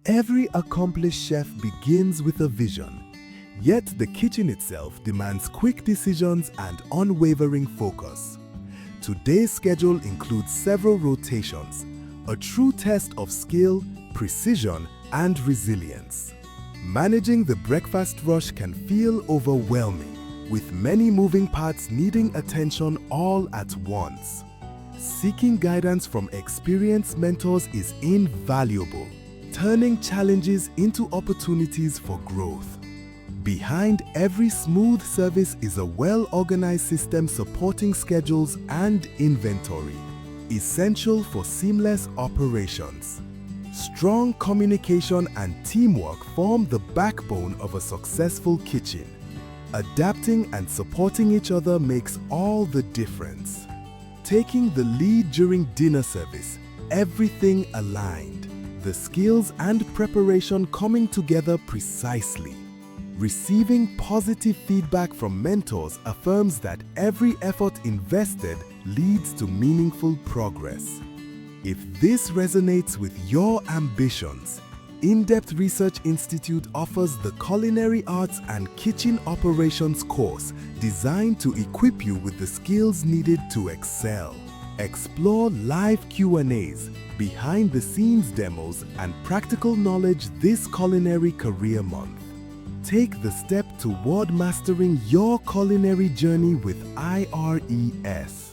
Every accomplished chef begins with a vision, yet the kitchen itself demands quick decisions and unwavering focus. Today's schedule includes several rotations, a true test of skill, precision, and resilience. Managing the breakfast rush can feel overwhelming, with many moving parts needing attention all at once. Seeking guidance from experienced mentors is invaluable, turning challenges into opportunities for growth. Behind every smooth service is a well-organized system supporting schedules and inventory, essential for seamless operations. Strong communication and teamwork form the backbone of a successful kitchen. Adapting and supporting each other makes all the difference. Taking the lead during dinner service, everything aligned. The skills and preparation coming together precisely. Receiving positive feedback from mentors affirms that every effort invested leads to meaningful progress. If this resonates with your ambitions, In-Depth Research Institute offers the Culinary Arts and Kitchen Operations course designed to equip you with the skills needed to excel. Explore live Q&As, behind-the-scenes demos, and practical knowledge this Culinary Career Month. Take the step toward mastering your culinary journey with IRES.